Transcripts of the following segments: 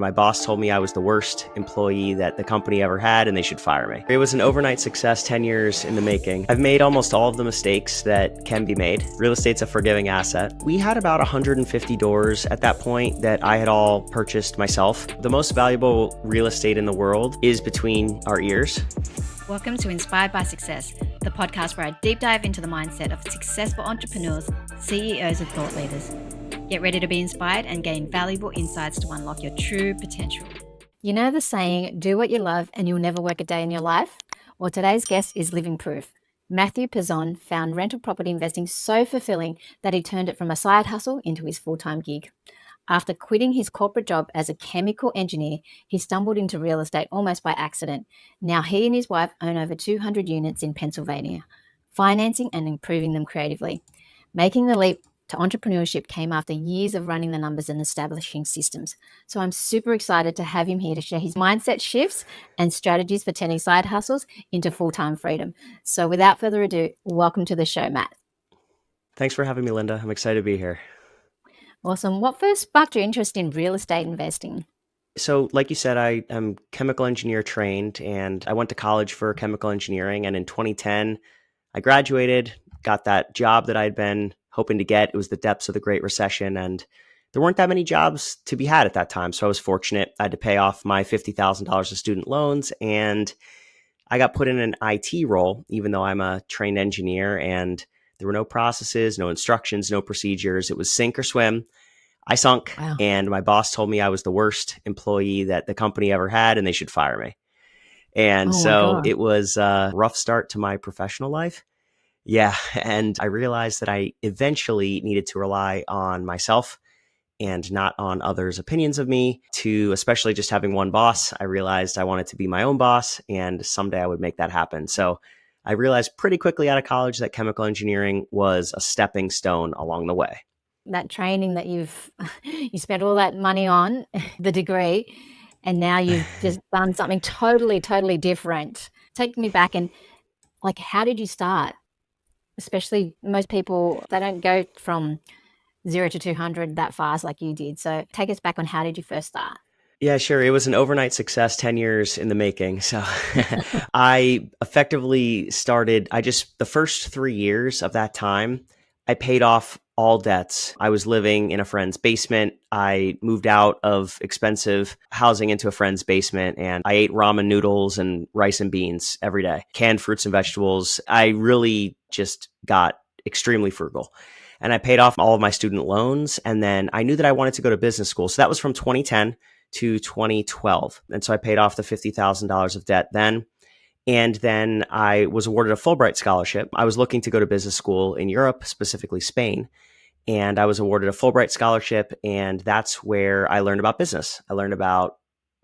My boss told me I was the worst employee that the company ever had and they should fire me. It was an overnight success, 10 years in the making. I've made almost all of the mistakes that can be made. Real estate's a forgiving asset. We had about 150 doors at that point that I had all purchased myself. The most valuable real estate in the world is between our ears. Welcome to Inspired by Success, the podcast where I deep dive into the mindset of successful entrepreneurs, CEOs, and thought leaders. Get ready to be inspired and gain valuable insights to unlock your true potential. You know the saying, do what you love and you'll never work a day in your life? Well, today's guest is living proof. Matthew Pizzon found rental property investing so fulfilling that he turned it from a side hustle into his full-time gig. After quitting his corporate job as a chemical engineer, he stumbled into real estate almost by accident. Now he and his wife own over 200 units in Pennsylvania, financing and improving them creatively. Making the leap to entrepreneurship came after years of running the numbers and establishing systems. So I'm super excited to have him here to share his mindset shifts and strategies for turning side hustles into full-time freedom. So without further ado, welcome to the show, Matt. Thanks for having me, Linda. I'm excited to be here. Awesome. What first sparked your interest in real estate investing? So like you said, I am chemical engineer trained and I went to college for chemical engineering. And in 2010, I graduated, got that job that I'd been hoping to get. It was the depths of the Great Recession and there weren't that many jobs to be had at that time. So I was fortunate. I had to pay off my $50,000 of student loans and I got put in an IT role, even though I'm a trained engineer, and there were no processes, no instructions, no procedures. It was sink or swim. I sunk. Wow. And my boss told me I was the worst employee that the company ever had and they should fire me. And so it was a rough start to my professional life. Yeah. And I realized that I eventually needed to rely on myself and not on others' opinions of me, to especially just having one boss. I realized I wanted to be my own boss and someday I would make that happen. So I realized pretty quickly out of college that chemical engineering was a stepping stone along the way. That training that you spent all that money on, the degree, and now you've just done something totally different. Take me back and how did you start? Especially most people, they don't go from 0 to 200 that fast like you did. So take us back on how did you first start? Yeah, sure. It was an overnight success, 10 years in the making. So I effectively started, the first 3 years of that time, I paid off all debts. I was living in a friend's basement. I moved out of expensive housing into a friend's basement and I ate ramen noodles and rice and beans every day, canned fruits and vegetables. I really just got extremely frugal. And I paid off all of my student loans. And then I knew that I wanted to go to business school. So that was from 2010 to 2012. And so I paid off the $50,000 of debt then. And then I was awarded a Fulbright scholarship. I was looking to go to business school in Europe, specifically Spain. And I was awarded a Fulbright scholarship. And that's where I learned about business. I learned about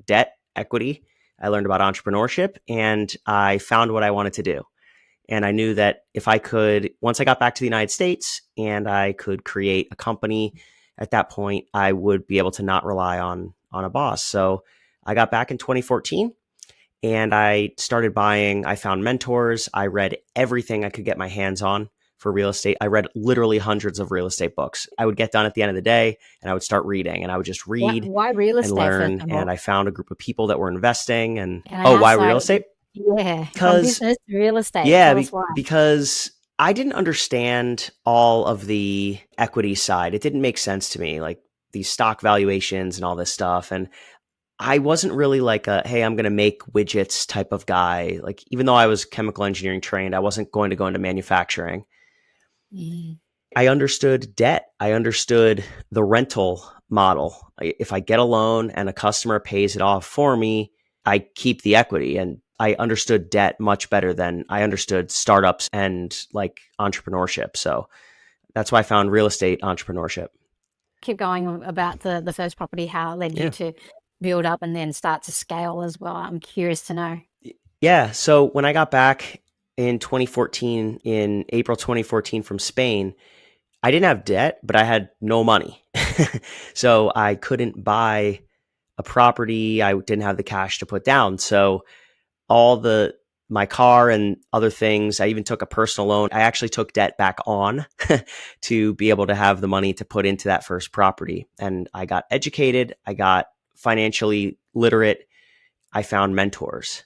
debt, equity. I learned about entrepreneurship. And I found what I wanted to do. And I knew that if I could, once I got back to the United States and I could create a company at that point, I would be able to not rely on a boss. So I got back in 2014 and I started buying. I found mentors. I read everything I could get my hands on for real estate. I read literally hundreds of real estate books. I would get done at the end of the day and I would start reading and I would just read Why real estate and learn. And I found a group of people that were investing and, why real estate? Yeah, from business to real estate. Yeah, because I didn't understand all of the equity side. It didn't make sense to me, like these stock valuations and all this stuff. And I wasn't really like hey, I'm going to make widgets type of guy. Like, even though I was chemical engineering trained, I wasn't going to go into manufacturing. I understood debt. I understood the rental model. If I get a loan and a customer pays it off for me, I keep the equity. And I understood debt much better than I understood startups and like entrepreneurship. So that's why I found real estate entrepreneurship. Keep going about the first property, how it led you to build up and then start to scale as well. I'm curious to know. Yeah. So when I got back in 2014, in April 2014 from Spain, I didn't have debt, but I had no money. So I couldn't buy a property. I didn't have the cash to put down. So my car and other things, I even took a personal loan. I actually took debt back on to be able to have the money to put into that first property. And I got educated. I got financially literate, I found mentors.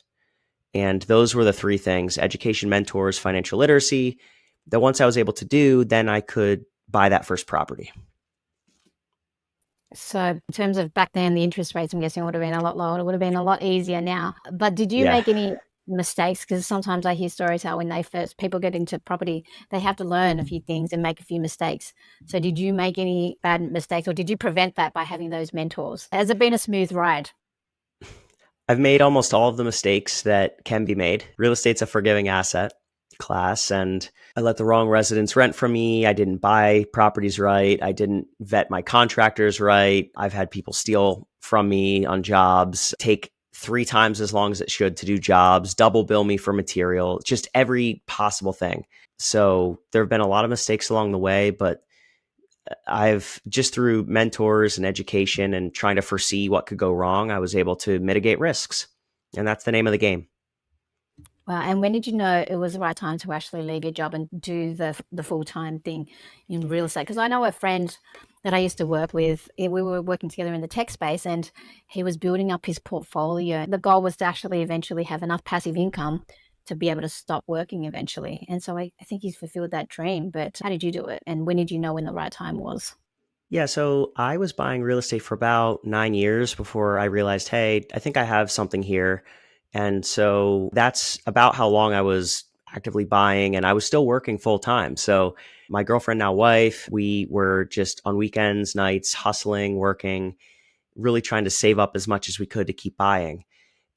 And those were the three things: education, mentors, financial literacy. That once I was able to do, then I could buy that first property. So in terms of back then, the interest rates, I'm guessing, would have been a lot lower. It would have been a lot easier now. But did you Yeah. make any mistakes? Because sometimes I hear stories how when people get into property, they have to learn a few things and make a few mistakes. So did you make any bad mistakes, or did you prevent that by having those mentors? Has it been a smooth ride? I've made almost all of the mistakes that can be made. Real estate's a forgiving asset class, and I let the wrong residents rent from me. I didn't buy properties right. I didn't vet my contractors right. I've had people steal from me on jobs, take 3 times as long as it should to do jobs, double bill me for material, just every possible thing. So there have been a lot of mistakes along the way, but I've just through mentors and education and trying to foresee what could go wrong, I was able to mitigate risks. And that's the name of the game. Wow. And when did you know it was the right time to actually leave your job and do the full-time thing in real estate? Because I know a friend that I used to work with, we were working together in the tech space, and he was building up his portfolio. The goal was to actually eventually have enough passive income to be able to stop working eventually. And so I think he's fulfilled that dream. But how did you do it? And when did you know when the right time was? Yeah, so I was buying real estate for about 9 years before I realized, hey, I think I have something here. And so that's about how long I was actively buying, and I was still working full time. So my girlfriend, now wife, we were just on weekends, nights, hustling, working, really trying to save up as much as we could to keep buying.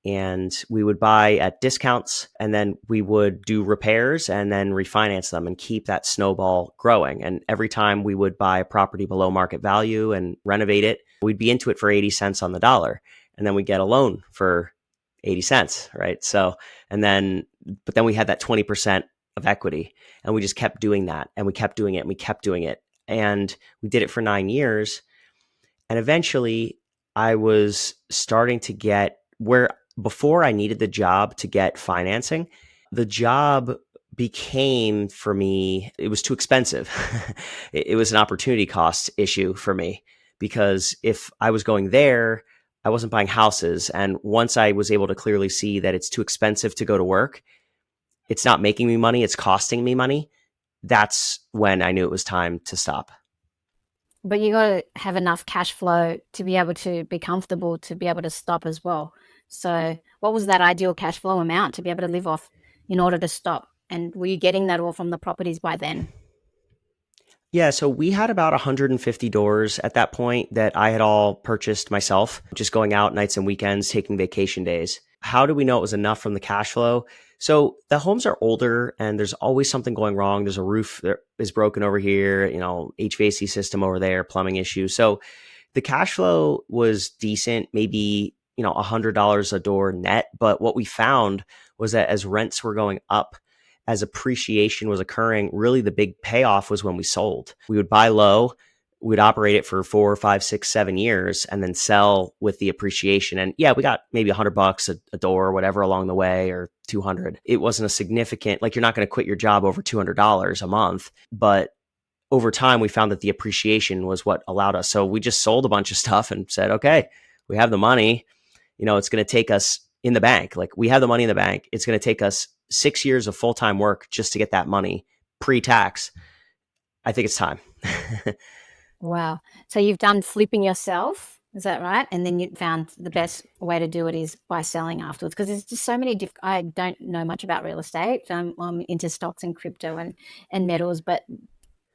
And we would buy at discounts, and then we would do repairs and then refinance them and keep that snowball growing. And every time we would buy a property below market value and renovate it, we'd be into it for 80 cents on the dollar. And then we'd get a loan for 80 cents, right? So, but then we had that 20% of equity, and we just kept doing that, and we kept doing it, and we kept doing it. And we did it for 9 years. And eventually I was starting to get where, before I needed the job to get financing, the job became, for me, it was too expensive. It was an opportunity cost issue for me, because if I was going there, I wasn't buying houses. And once I was able to clearly see that it's too expensive to go to work, it's not making me money, it's costing me money, that's when I knew it was time to stop. But you got to have enough cash flow to be able to be comfortable to be able to stop as well. So, what was that ideal cash flow amount to be able to live off in order to stop? And were you getting that all from the properties by then? Yeah, so we had about 150 doors at that point that I had all purchased myself, just going out nights and weekends, taking vacation days. How do we know it was enough from the cash flow? So the homes are older and there's always something going wrong. There's a roof that is broken over here, HVAC system over there, plumbing issues. So the cash flow was decent, maybe, $100 a door net. But what we found was that as rents were going up, as appreciation was occurring, really the big payoff was when we sold. We would buy low, we'd operate it for 4, 5, 6, 7 years, and then sell with the appreciation. And yeah, we got maybe $100 a door or whatever along the way, or 200. It wasn't a significant, like, you're not going to quit your job over $200 a month, but over time we found that the appreciation was what allowed us. So we just sold a bunch of stuff and said, okay, we have the money. It's going to take us in the bank. Like, we have the money in the bank. It's going to take us 6 years of full-time work just to get that money pre-tax. I think it's time. Wow. So you've done flipping yourself, is that right? And then you found the best way to do it is by selling afterwards, because there's just so many I don't know much about real estate. I'm into stocks and crypto and metals, but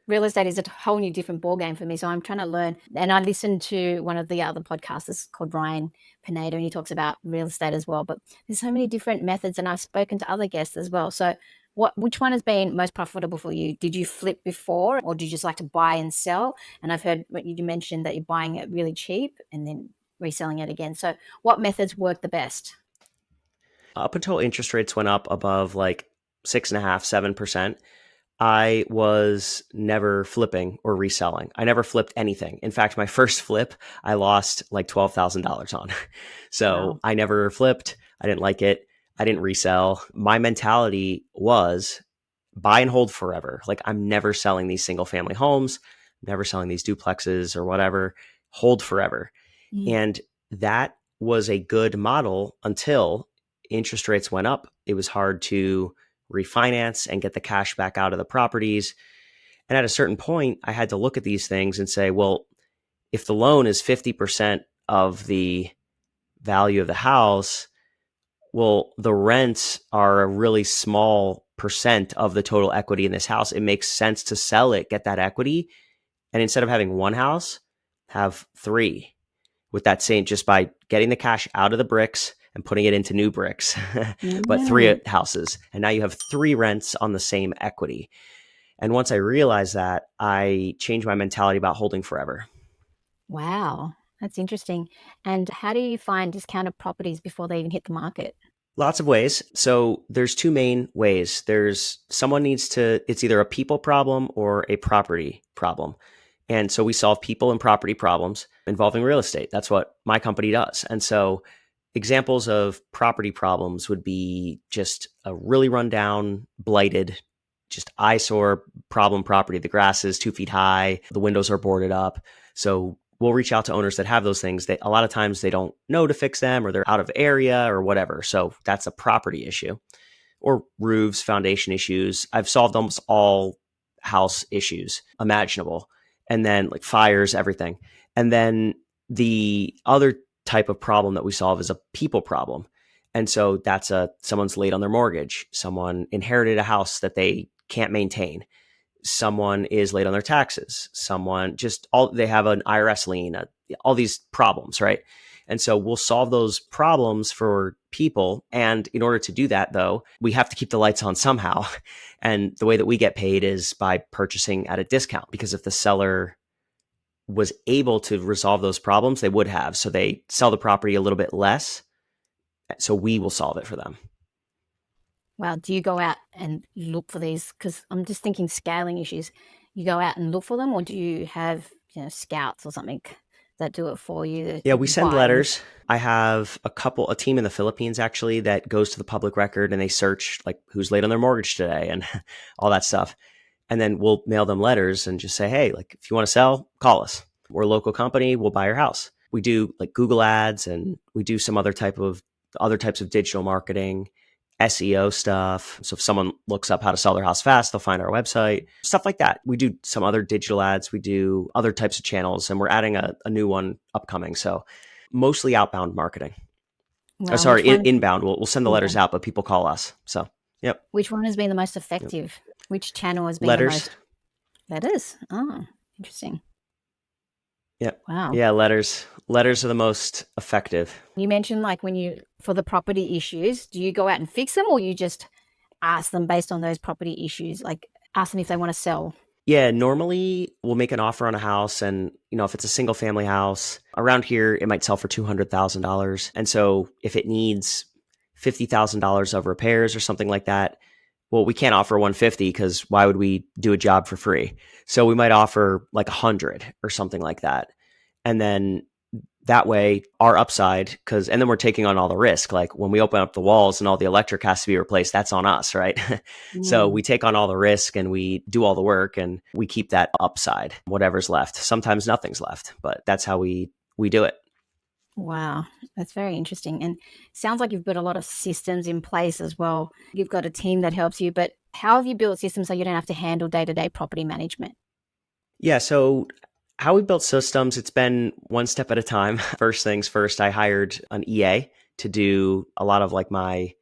real estate is a whole new different ballgame for me. So I'm trying to learn. And I listened to one of the other podcasters called Ryan Pineda, and he talks about real estate as well. But there's so many different methods, and I've spoken to other guests as well. So which one has been most profitable for you? Did you flip before, or did you just like to buy and sell? And I've heard what you mentioned, that you're buying it really cheap and then reselling it again. So what methods work the best? Up until interest rates went up above like 6.5, 7%, I was never flipping or reselling. I never flipped anything. In fact, my first flip, I lost like $12,000 on. So Wow. I never flipped. I didn't like it. I didn't resell. My mentality was buy and hold forever. Like, I'm never selling these single family homes, never selling these duplexes or whatever. Hold forever. Mm. And that was a good model until interest rates went up. It was hard to refinance and get the cash back out of the properties. And at a certain point, I had to look at these things and say, well, if the loan is 50% of the value of the house, well, the rents are a really small percent of the total equity in this house. It makes sense to sell it, get that equity, and instead of having one house, have three with that same, just by getting the cash out of the bricks and putting it into new bricks, but three Mm. houses. And now you have three rents on the same equity. And once I realized that, I changed my mentality about holding forever. Wow, that's interesting. And how do you find discounted properties before they even hit the market? Lots of ways. So there's two main ways. There's someone needs to, it's either a people problem or a property problem. And so we solve people and property problems involving real estate. That's what my company does. And so examples of property problems would be just a really rundown, blighted, just eyesore problem property. The grass is 2 feet high, the windows are boarded up. So we'll reach out to owners that have those things. They, a lot of times they don't know to fix them, or they're out of area or whatever. So that's a property issue. Or roofs, foundation issues. I've solved almost all house issues imaginable. And then like fires, everything. And then the other type of problem that we solve is a people problem. And so that's someone's late on their mortgage. Someone inherited a house that they can't maintain. Someone is late on their taxes. Someone they have an IRS lien, all these problems, right? And so we'll solve those problems for people. And in order to do that, though, we have to keep the lights on somehow. And the way that we get paid is by purchasing at a discount, because if the seller was able to resolve those problems, they would have. So they sell the property a little bit less. So we will solve it for them. Wow, do you go out and look for these? Because I'm just thinking scaling issues. You go out and look for them, or do you have scouts or something that do it for you? That Yeah, we you send buy? letters. I have a team in the Philippines actually that goes to the public record and they search like who's late on their mortgage today and all that stuff. And then we'll mail them letters and just say, hey, like if you want to sell, call us. We're a local company. We'll buy your house. We do like Google ads, and we do some other types of digital marketing, SEO stuff. So if someone looks up how to sell their house fast, they'll find our website, stuff like that. We do some other digital ads. We do other types of channels, and we're adding a new one upcoming. So mostly outbound marketing. Oh, Wow, sorry, inbound. We'll send the letters inbound. out, but people call us. So, yep. Which one has been the most Yep. effective? Which channel has been the Letters. most? Letters. Oh, interesting. Yep. Wow. Yeah, letters. Letters are the most effective. You mentioned like for the property issues, do you go out and fix them, or you just ask them based on those property issues? Like ask them if they want to sell. Yeah, normally we'll make an offer on a house, and if it's a single family house around here, it might sell for $200,000. And so if it needs $50,000 of repairs or something like that, well, we can't offer 150 because why would we do a job for free? So we might offer like 100 or something like that. And then that way our upside, and then we're taking on all the risk. Like when we open up the walls and all the electric has to be replaced, that's on us, right? So we take on all the risk and we do all the work, and we keep that upside, whatever's left. Sometimes nothing's left, but that's how we do it. Wow, that's very interesting. And sounds like you've got a lot of systems in place as well. You've got a team that helps you, but how have you built systems so you don't have to handle day-to-day property management? Yeah. So how we built systems, it's been one step at a time. First things first, I hired an EA to do a lot of like my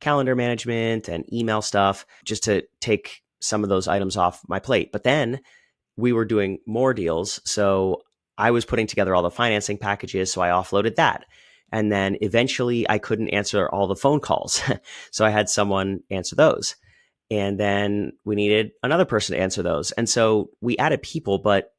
calendar management and email stuff, just to take some of those items off my plate. But then we were doing more deals. So I was putting together all the financing packages. So I offloaded that. And then eventually I couldn't answer all the phone calls. So I had someone answer those. And then we needed another person to answer those. And so we added people, but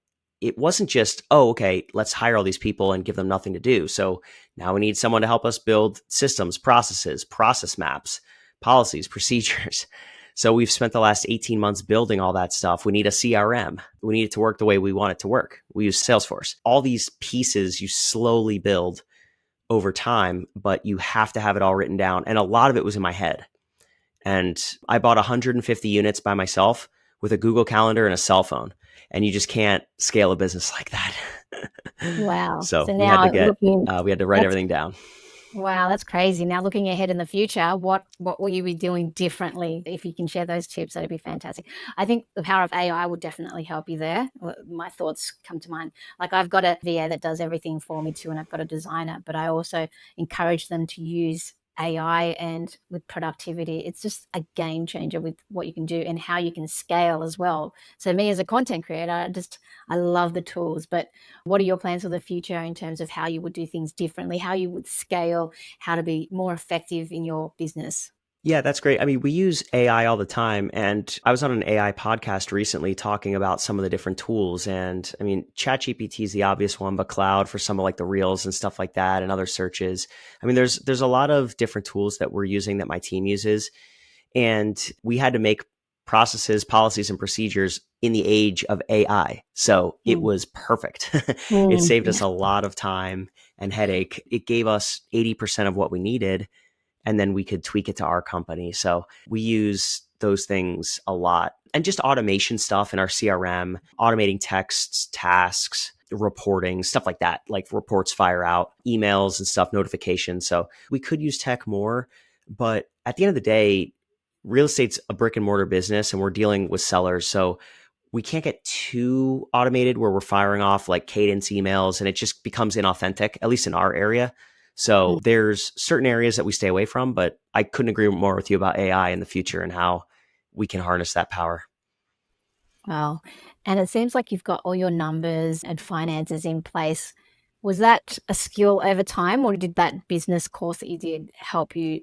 it wasn't just, oh, okay, let's hire all these people and give them nothing to do. So now we need someone to help us build systems, processes, process maps, policies, procedures. So we've spent the last 18 months building all that stuff. We need a CRM. We need it to work the way we want it to work. We use Salesforce. All these pieces you slowly build over time, but you have to have it all written down. And a lot of it was in my head. And I bought 150 units by myself with a Google Calendar and a cell phone. and you just can't scale a business like that. Wow. So So we had to now get looking, we had to write that's everything down. wow, that's crazy. Now looking ahead in the future, what will you be doing differently? If you can share those tips, that'd be fantastic. I think the power of AI would definitely help you there. My thoughts come to mind. Like I've got a VA that does everything for me too, and I've got a designer, but I also encourage them to use AI and with productivity. It's just a game changer with what you can do and how you can scale as well. So me as a content creator, I love the tools, but what are your plans for the future in terms of how you would do things differently, how you would scale, how to be more effective in your business? Yeah, that's great. I mean, we use AI all the time. And I was on an AI podcast recently talking about some of the different tools. And I mean, ChatGPT is the obvious one, but Cloud for some of like the reels and stuff like that and other searches. I mean, there's a lot of different tools that we're using that my team uses. And we had to make processes, policies, and procedures in the age of AI. So it Mm. was perfect. It Mm. saved us a lot of time and headache. It gave us 80% of what we needed, and then we could tweak it to our company. So we use those things a lot. And just automation stuff in our CRM, automating texts, tasks, reporting, stuff like that, like reports fire out, emails and stuff, notifications. So we could use tech more. But at the end of the day, real estate's a brick and mortar business and we're dealing with sellers. So we can't get too automated where we're firing off like cadence emails and it just becomes inauthentic, at least in our area. So Mm. there's certain areas that we stay away from, but I couldn't agree more with you about AI in the future and how we can harness that power. Wow. And it seems like you've got all your numbers and finances in place. Was that a skill over time, or did that business course that you did help you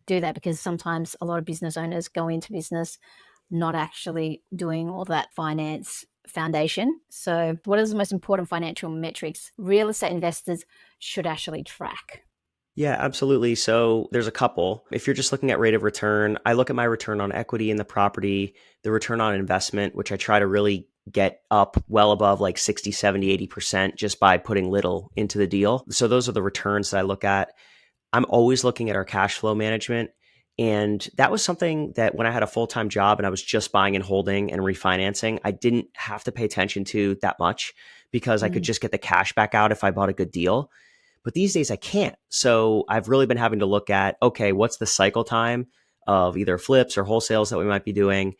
do that? Because sometimes a lot of business owners go into business not actually doing all that finance foundation. So, what is the most important financial metrics real estate investors should actually track? Yeah, absolutely. So there's a couple. If you're just looking at rate of return, I look at my return on equity in the property, the return on investment, which I try to really get up well above like 60, 70, 80% just by putting little into the deal. So those are the returns that I look at. I'm always looking at our cash flow management. And that was something that when I had a full time job and I was just buying and holding and refinancing, I didn't have to pay attention to that much because I could Mm. just get the cash back out if I bought a good deal. But these days I can't. So I've really been having to look at, okay, what's the cycle time of either flips or wholesales that we might be doing?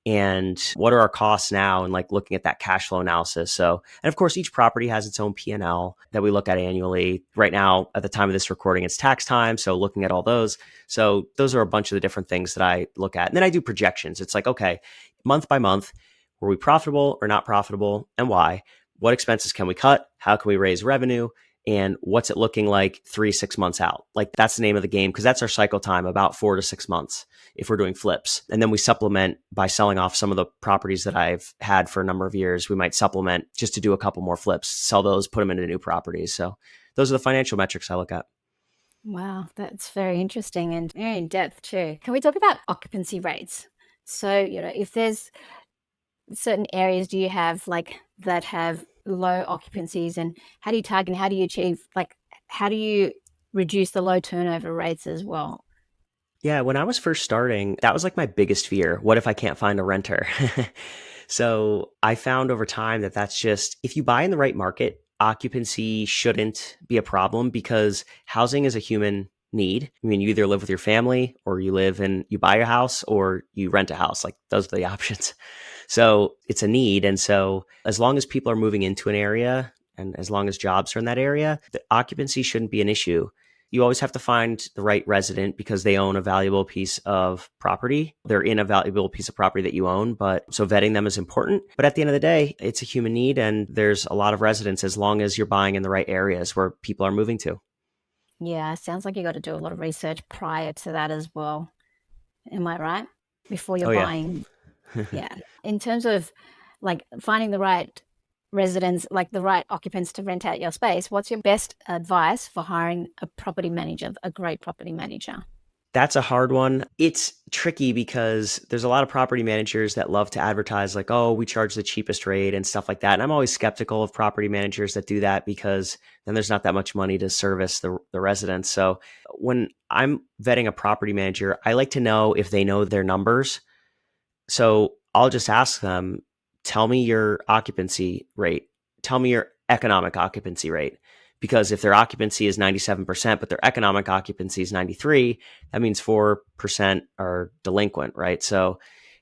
And what are our costs now, and like looking at that cash flow analysis. So, and of course, each property has its own P&L that we look at annually. Right now, at the time of this recording, it's tax time. So looking at all those. So those are a bunch of the different things that I look at. And then I do projections. It's like, okay, month by month, were we profitable or not profitable and why? What expenses can we cut? How can we raise revenue? And what's it looking like 3, 6 months out? Like that's the name of the game because that's our cycle time, about 4 to 6 months if we're doing flips. And then we supplement by selling off some of the properties that I've had for a number of years. We might supplement just to do a couple more flips, sell those, put them into new properties. So those are the financial metrics I look at. Wow, that's very interesting and very in depth too. Can we talk about occupancy rates? So, if there's certain areas do you have like that have low occupancies, and how do you target and how do you achieve, like, how do you reduce the low turnover rates as well? Yeah, when I was first starting, that was like my biggest fear. What if I can't find a renter? So I found over time that that's just, if you buy in the right market, occupancy shouldn't be a problem because housing is a human need. I mean, you either live with your family or you buy a house or you rent a house. Like those are the options. So it's a need. And so as long as people are moving into an area and as long as jobs are in that area, the occupancy shouldn't be an issue. You always have to find the right resident because they own a valuable piece of property. They're in a valuable piece of property that you own, but so vetting them is important. But at the end of the day, it's a human need and there's a lot of residents as long as you're buying in the right areas where people are moving to. Yeah, sounds like you got to do a lot of research prior to that as well. Am I right? Before you're Oh yeah. buying. Yeah. In terms of like finding the right residents, like the right occupants to rent out your space, what's your best advice for hiring a property manager, a great property manager? That's a hard one. It's tricky because there's a lot of property managers that love to advertise like, oh, we charge the cheapest rate and stuff like that. And I'm always skeptical of property managers that do that because then there's not that much money to service the residents. So when I'm vetting a property manager, I like to know if they know their numbers. So I'll just ask them, tell me your occupancy rate. Tell me your economic occupancy rate. Because if their occupancy is 97%, but their economic occupancy is 93, that means 4% are delinquent, right? So,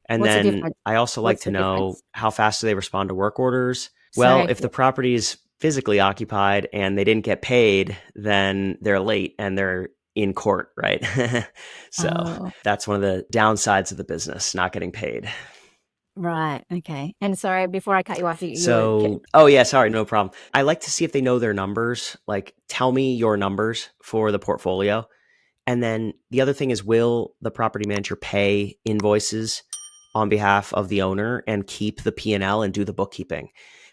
and What's the then difference? I also like What's to the know difference? how fast do they respond to work orders? Well, So, if the property is physically occupied and they didn't get paid, then they're late and they're in court, right? So oh, that's one of the downsides of the business, not getting paid. right. Okay. And sorry, before I cut you off, you were, So, oh yeah, sorry, no problem. I like to see if they know their numbers. Like, tell me your numbers for the portfolio. And then the other thing is, will the property manager pay invoices on behalf of the owner and keep the P&L and L and do the bookkeeping?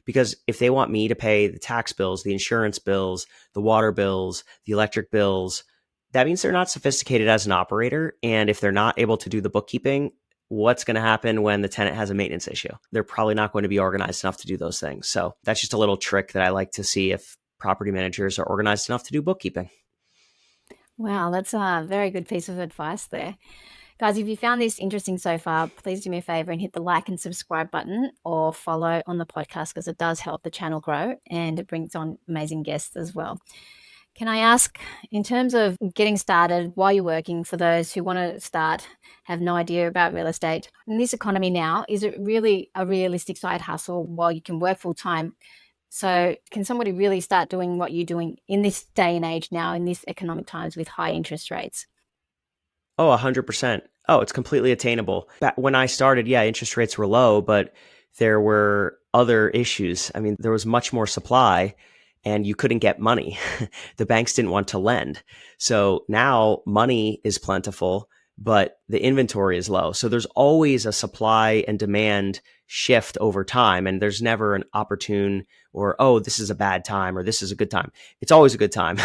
Because if they want me to pay the tax bills, the insurance bills, the water bills, the electric bills, that means they're not sophisticated as an operator. And if they're not able to do the bookkeeping, what's going to happen when the tenant has a maintenance issue? They're probably not going to be organized enough to do those things. So that's just a little trick that I like to see if property managers are organized enough to do bookkeeping. wow, that's a very good piece of advice there. Guys, if you found this interesting so far, please do me a favor and hit the like and subscribe button or follow on the podcast because it does help the channel grow and it brings on amazing guests as well. Can I ask, in terms of getting started while you're working, for those who want to start, have no idea about real estate, in this economy now, is it really a realistic side hustle while you can work full time? So can somebody really start doing what you're doing in this day and age now, in this economic times with high interest rates? Oh, 100%. Oh, it's completely attainable. When I started, yeah, interest rates were low, but there were other issues. I mean, there was much more supply and you couldn't get money. The banks didn't want to lend. So now money is plentiful, but the inventory is low. So there's always a supply and demand shift over time. And there's never an opportune or, oh, this is a bad time or this is a good time. It's always a good time.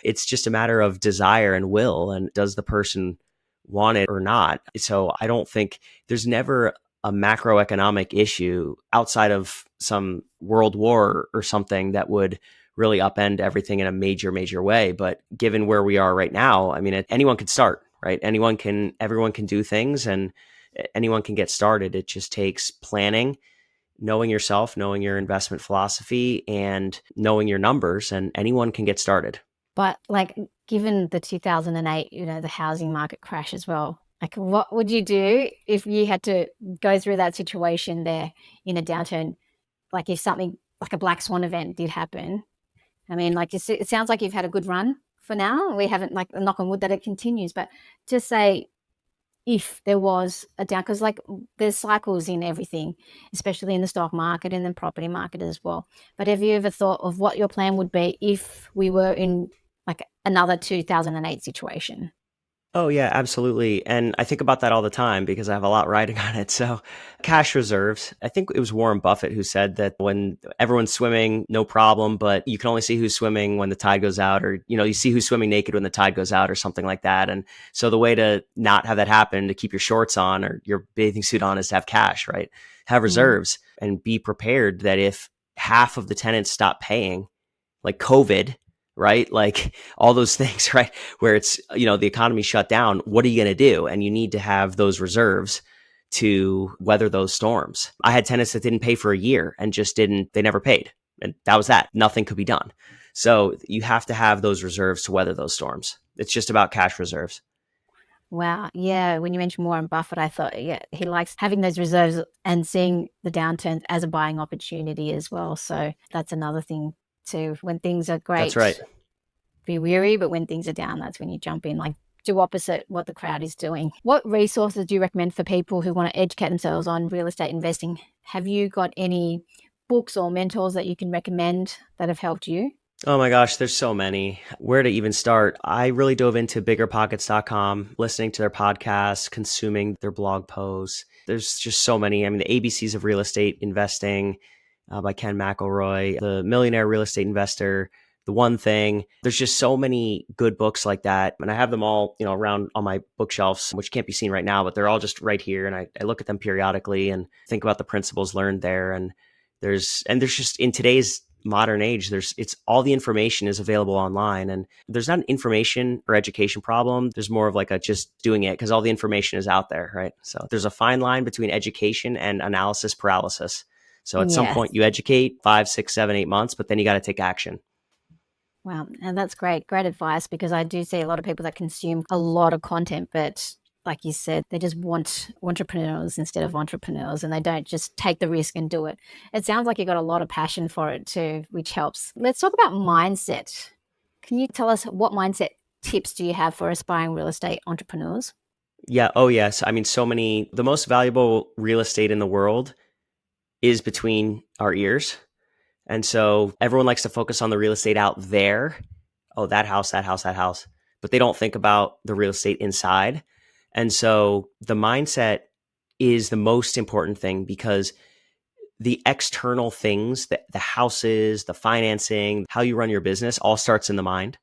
It's just a matter of desire and will. And does the person want it or not? So I don't think there's never a macroeconomic issue outside of some world war or something that would really upend everything in a major way. But given where we are right now, I mean, anyone can start, right? Everyone can do things and anyone can get started. It just takes planning, knowing yourself, knowing your investment philosophy, and knowing your numbers, and anyone can get started. But like, given the 2008, the housing market crash as well, like what would you do if you had to go through that situation there in a downturn? Like if something like a black swan event did happen, I mean, like it sounds like you've had a good run for now. We haven't, like, knock on wood that it continues, but just say if there was a down, because like there's cycles in everything, especially in the stock market and the property market as well. But have you ever thought of what your plan would be if we were in like another 2008 situation? Oh, yeah, absolutely. And I think about that all the time because I have a lot riding on it. So, cash reserves. I think it was Warren Buffett who said that when everyone's swimming, no problem, but you can only see who's swimming when the tide goes out, or, you see who's swimming naked when the tide goes out, or something like that. And so, the way to not have that happen, to keep your shorts on or your bathing suit on, is to have cash, right? Have Mm. reserves and be prepared that if half of the tenants stop paying, like COVID, right? Like all those things, right? Where it's, the economy shut down. What are you going to do? And you need to have those reserves to weather those storms. I had tenants that didn't pay for a year and they never paid. And that was that. Nothing could be done. So you have to have those reserves to weather those storms. It's just about cash reserves. Wow. Yeah. When you mentioned Warren Buffett, I thought, yeah, he likes having those reserves and seeing the downturns as a buying opportunity as well. So that's another thing too. When things are That's right. great, be weary, but when things are down, that's when you jump in, like do opposite what the crowd is doing. What resources do you recommend for people who want to educate themselves on real estate investing? Have you got any books or mentors that you can recommend that have helped you? Oh my gosh, there's so many. Where to even start? I really dove into biggerpockets.com, listening to their podcasts, consuming their blog posts. There's just so many. I mean, the ABCs of Real Estate Investing by Ken McElroy, The Millionaire Real Estate Investor, The One Thing. There's just so many good books like that. And I have them all, around on my bookshelves, which can't be seen right now, but they're all just right here. And I look at them periodically and think about the principles learned there. And there's just, in today's modern age, it's all the information is available online, and there's not an information or education problem. There's more of like a just doing it because all the information is out there, right? So there's a fine line between education and analysis paralysis. So at some Yes. point you educate 5, 6, 7, 8 months, but then you got to take action. Wow. And that's great. Great advice, because I do see a lot of people that consume a lot of content, but like you said, they just want entrepreneurs instead of entrepreneurs, and they don't just take the risk and do it. It sounds like you got a lot of passion for it too, which helps. Let's talk about mindset. Can you tell us what mindset tips do you have for aspiring real estate entrepreneurs? Yeah. Oh, yes. I mean, the most valuable real estate in the world is between our ears. And so everyone likes to focus on the real estate out there. Oh, that house, that house, that house. But they don't think about the real estate inside. And so the mindset is the most important thing, because the external things, the houses, the financing, how you run your business, all starts in the mind.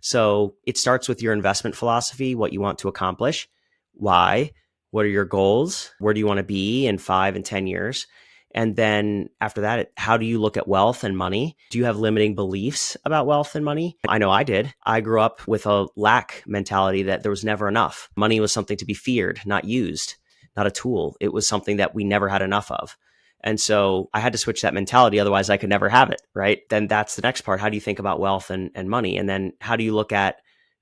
So it starts with your investment philosophy, what you want to accomplish, why, what are your goals, where do you want to be in 5 and 10 years? And then after that, how do you look at wealth and money? Do you have limiting beliefs about wealth and money? I know I did. I grew up with a lack mentality that there was never enough. Money was something to be feared, not used, not a tool. It was something that we never had enough of. And so I had to switch that mentality. Otherwise, I could never have it. Right. Then that's the next part. How do you think about wealth and money? And then how do you look at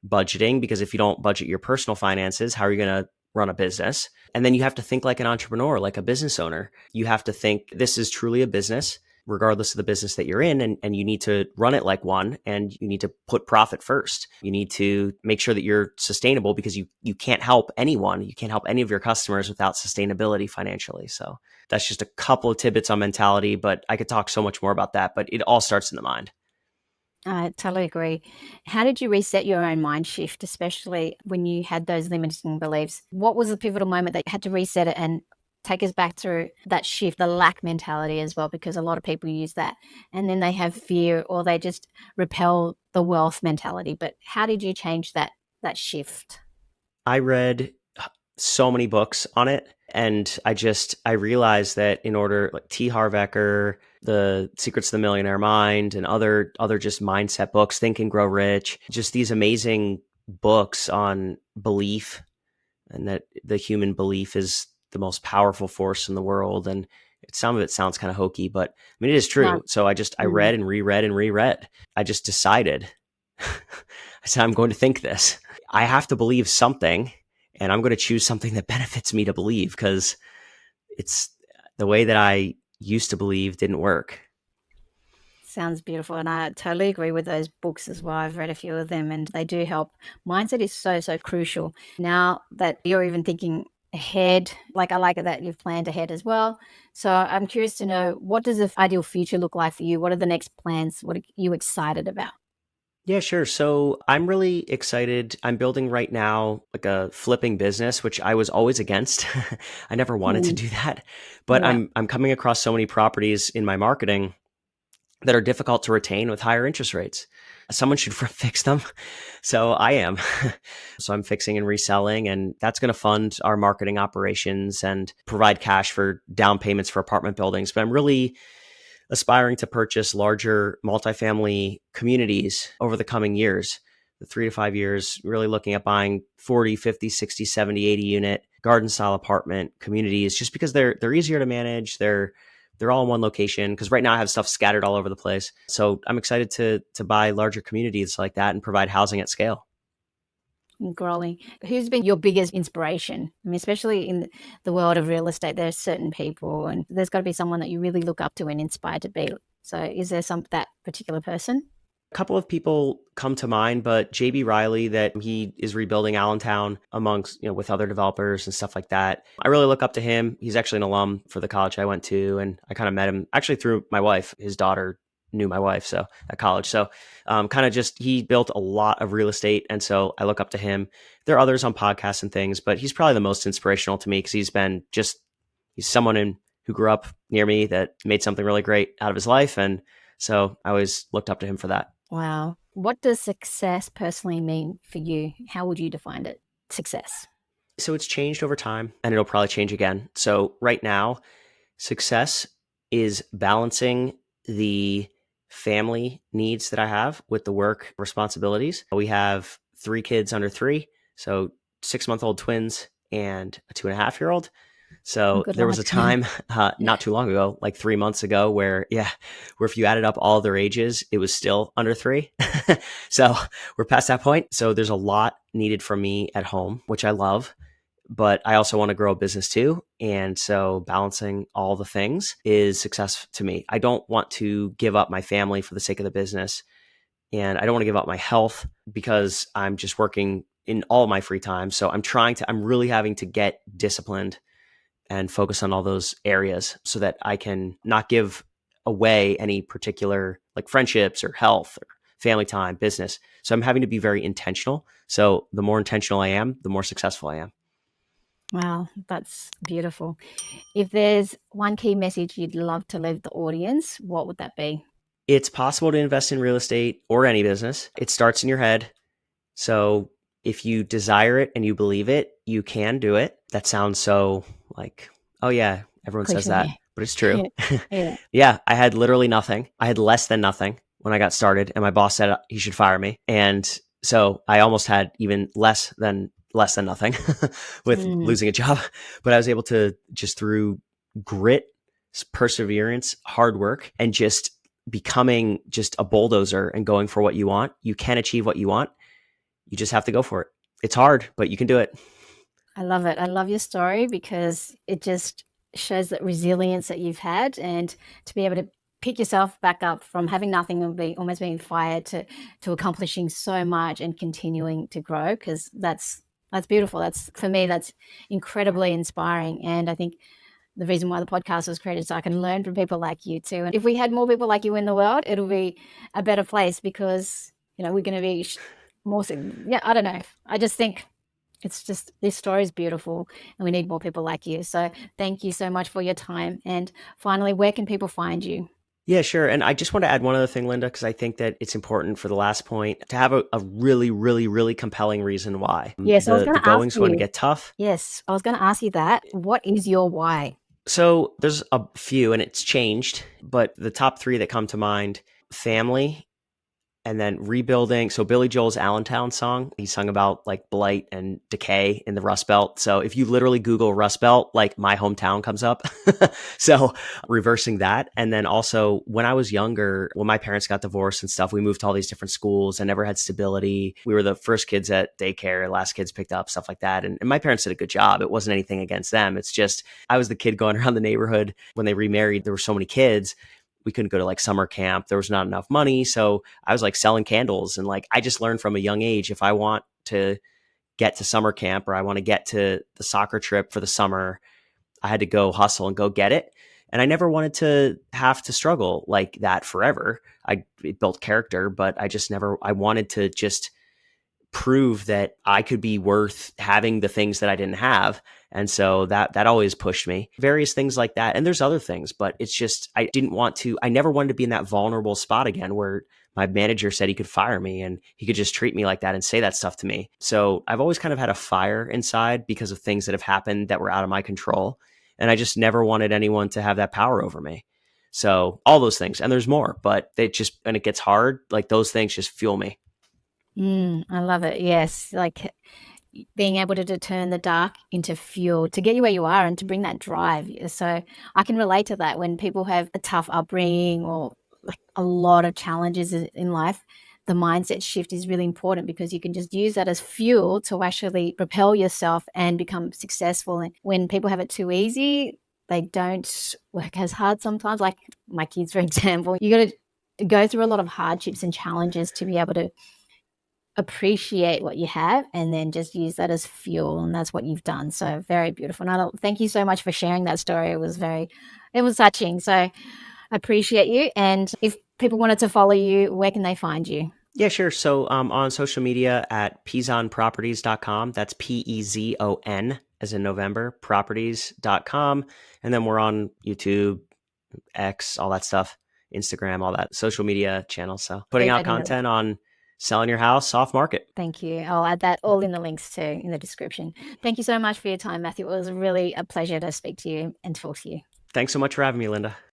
budgeting? Because if you don't budget your personal finances, how are you going to run a business? And then you have to think like an entrepreneur, like a business owner. You have to think this is truly a business, regardless of the business that you're in. And you need to run it like one, and you need to put profit first. You need to make sure that you're sustainable, because you can't help anyone. You can't help any of your customers without sustainability financially. So that's just a couple of tidbits on mentality, but I could talk so much more about that, but it all starts in the mind. I totally agree. How did you reset your own mind shift, especially when you had those limiting beliefs? What was the pivotal moment that you had to reset it and take us back through that shift, the lack mentality as well? Because a lot of people use that and then they have fear, or they just repel the wealth mentality. But how did you change that shift? I read so many books on it. And I realized that in order, like T. Harv Eker, The Secrets of the Millionaire Mind, and other just mindset books, Think and Grow Rich, just these amazing books on belief, and that the human belief is the most powerful force in the world. And some of it sounds kind of hokey, but I mean, it is No. true. So I read and reread and reread. I just decided, I said, I'm going to think this. I have to believe something, and I'm going to choose something that benefits me to believe, because it's the way that I used to believe didn't work. Sounds beautiful. And I totally agree with those books as well. I've read a few of them and they do help. Mindset is so, so crucial. Now that you're even thinking ahead, like I like it that you've planned ahead as well. So I'm curious to know, what does the ideal future look like for you? What are the next plans? What are you excited about? Yeah, sure. So I'm really excited. I'm building right now like a flipping business, which I was always against. I never wanted to Mm, do that, but yeah. I'm coming across so many properties in my marketing that are difficult to retain with higher interest rates. Someone should fix them. So I am. So I'm fixing and reselling, and that's going to fund our marketing operations and provide cash for down payments for apartment buildings. But I'm really aspiring to purchase larger multifamily communities over the coming years, the 3 to 5 years, really looking at buying 40, 50, 60, 70, 80 unit garden style apartment communities, just because they're easier to manage. They're all in one location, because right now I have stuff scattered all over the place. So I'm excited to buy larger communities like that and provide housing at scale. And growing. Who's been your biggest inspiration? I mean, especially in the world of real estate, there's certain people and there's got to be someone that you really look up to and inspire to be. So is there that particular person? A couple of people come to mind, but JB Riley, that he is rebuilding Allentown amongst, with other developers and stuff like that. I really look up to him. He's actually an alum for the college I went to, and I kind of met him actually through my wife. His daughter knew my wife, so at college. So kind of just, he built a lot of real estate, and so I look up to him. There are others on podcasts and things, but he's probably the most inspirational to me, because he's someone who grew up near me that made something really great out of his life, and so I always looked up to him for that. Wow. What does success personally mean for you? How would you define it? Success. So it's changed over time, and it'll probably change again. So right now, success is balancing the family needs that I have with the work responsibilities. We have 3 kids under 3, so 6-month-old twins and a 2.5-year-old. So Good there was luck. a time not too long ago, like 3 months ago, where if you added up all their ages, it was still under three. So we're past that point. So there's a lot needed from me at home, which I love, but I also want to grow a business too. And so balancing all the things is success to me. I don't want to give up my family for the sake of the business. And I don't want to give up my health because I'm just working in all my free time. So I'm really having to get disciplined and focus on all those areas so that I can not give away any particular like friendships or health or family time, business. So I'm having to be very intentional. So the more intentional I am, the more successful I am. Wow, that's beautiful. If there's one key message you'd love to leave the audience, what would that be? It's possible to invest in real estate or any business. It starts in your head. So if you desire it and you believe it, you can do it. That sounds so like, oh yeah, everyone says that, Cliche. but it's true. Yeah. Yeah. Yeah, I had literally nothing. I had less than nothing when I got started, and my boss said he should fire me. And so I almost had even less than nothing with Mm. losing a job. But I was able to just through grit, perseverance, hard work, and just becoming just a bulldozer and going for what you want. You can achieve what you want. You just have to go for it. It's hard, but you can do it. I love it. I love your story because it just shows that resilience that you've had, and to be able to pick yourself back up from having nothing and be almost being fired to accomplishing so much and continuing to grow, because that's beautiful. That's, for me, that's incredibly inspiring. And I think the reason why the podcast was created is so I can learn from people like you too. And if we had more people like you in the world, it'll be a better place because, we're going to be more, yeah, I don't know. I just think it's just, this story is beautiful and we need more people like you. So thank you so much for your time. And finally, where can people find you? Yeah, sure. And I just want to add one other thing, Linda, because I think that it's important for the last point to have a really, really, really compelling reason why. Yes, I was The going to ask going's going to you. get tough. Yes, I was going to ask you that. What is your why? So there's a few, and it's changed, but the top three that come to mind: family, and then rebuilding. So Billy Joel's Allentown song, he sung about like blight and decay in the Rust Belt. So if you literally Google Rust Belt, like my hometown comes up. So reversing that. And then also when I was younger, when my parents got divorced and stuff, we moved to all these different schools. I never had stability. We were the first kids at daycare, last kids picked up, stuff like that. And my parents did a good job. It wasn't anything against them. It's just, I was the kid going around the neighborhood. When they remarried, there were so many kids, we couldn't go to like summer camp. There was not enough money. So I was like selling candles. And like, I just learned from a young age, if I want to get to summer camp or I want to get to the soccer trip for the summer, I had to go hustle and go get it. And I never wanted to have to struggle like that forever. It built character, but I wanted to just prove that I could be worth having the things that I didn't have. And so that always pushed me. Various things like that. And there's other things, but it's just I never wanted to be in that vulnerable spot again where my manager said he could fire me and he could just treat me like that and say that stuff to me. So I've always kind of had a fire inside because of things that have happened that were out of my control. And I just never wanted anyone to have that power over me. So all those things, and there's more, but and it gets hard. Like those things just fuel me. I love it. Yes. Like being able to turn the dark into fuel to get you where you are and to bring that drive. So I can relate to that when people have a tough upbringing or like a lot of challenges in life. The mindset shift is really important because you can just use that as fuel to actually propel yourself and become successful. And when people have it too easy, they don't work as hard sometimes. Like my kids, for example, you got to go through a lot of hardships and challenges to be able to appreciate what you have and then just use that as fuel, and that's what you've done. So very beautiful. And thank you so much for sharing that story. It was touching. So I appreciate you. And if people wanted to follow you, where can they find you? Yeah, sure. So on social media at pezonproperties.com. That's PEZON as in November, properties.com. And then we're on YouTube, X, all that stuff, Instagram, all that social media channels. So putting out content on selling your house off market. Thank you. I'll add that all in the links too in the description. Thank you so much for your time, Matthew. It was really a pleasure to speak to you and talk to you. Thanks so much for having me, Linda.